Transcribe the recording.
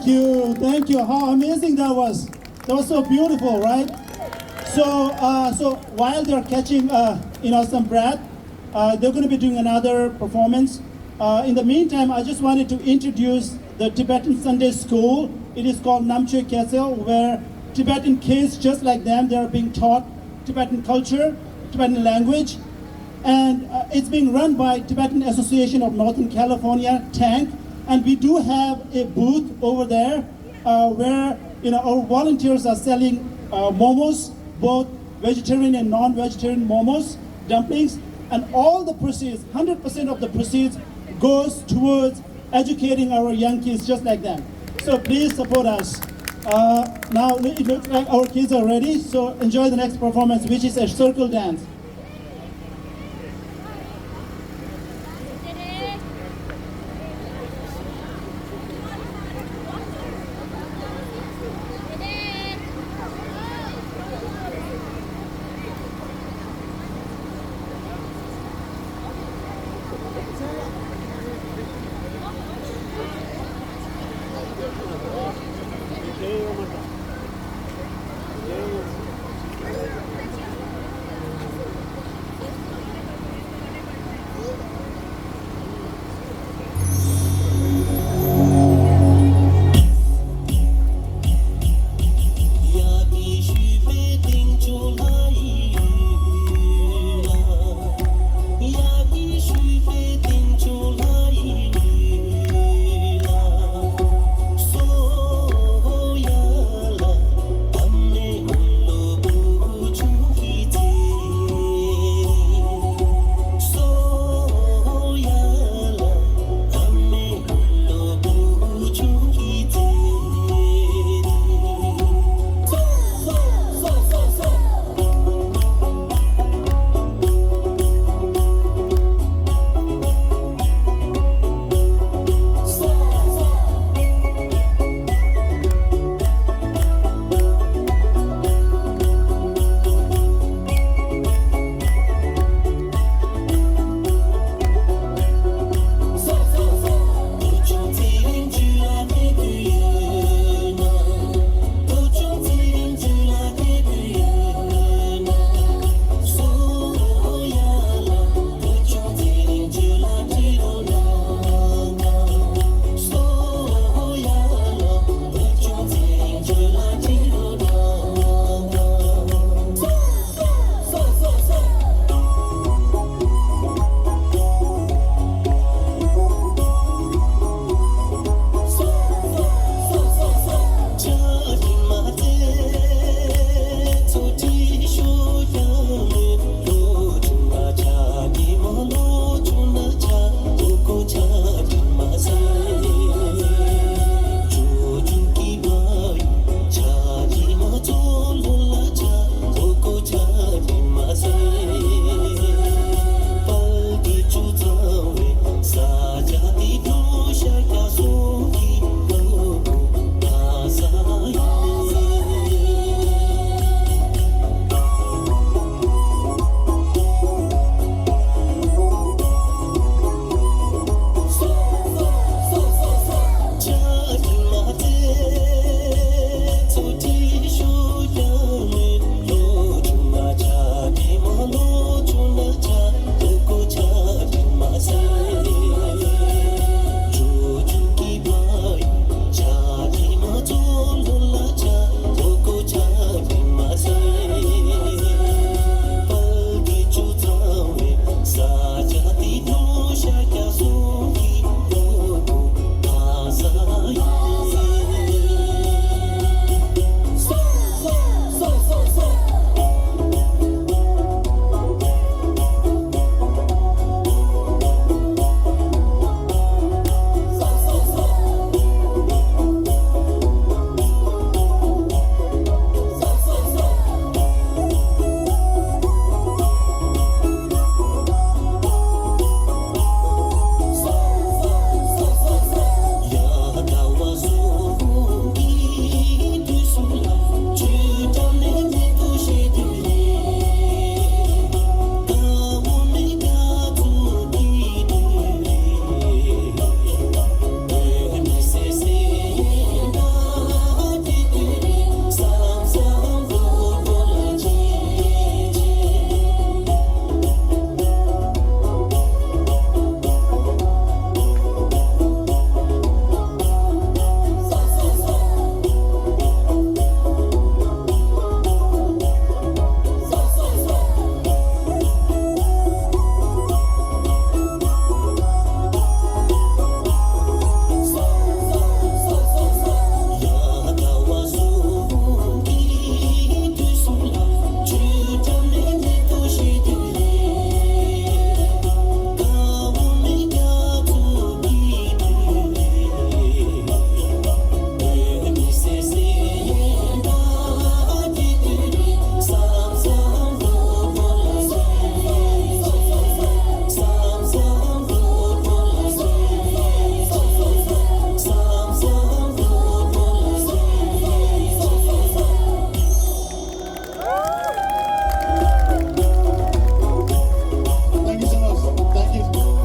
Thank you. How amazing that was. That was so beautiful, right? So while they're catching, some breath, they're going to be doing another performance. In the meantime, I just wanted to introduce the Tibetan Sunday School. It is called Namchod Kyetsel, where Tibetan kids, just like them, they are being taught Tibetan culture, Tibetan language, and it's being run by Tibetan Association of Northern California, TANC, and we do have a booth over there where our volunteers are selling momos, both vegetarian and non-vegetarian momos, dumplings, and all the proceeds, 100% of the proceeds goes towards educating our young kids just like them. So please support us. Now it looks like our kids are ready, so enjoy the next performance, which is a circle dance.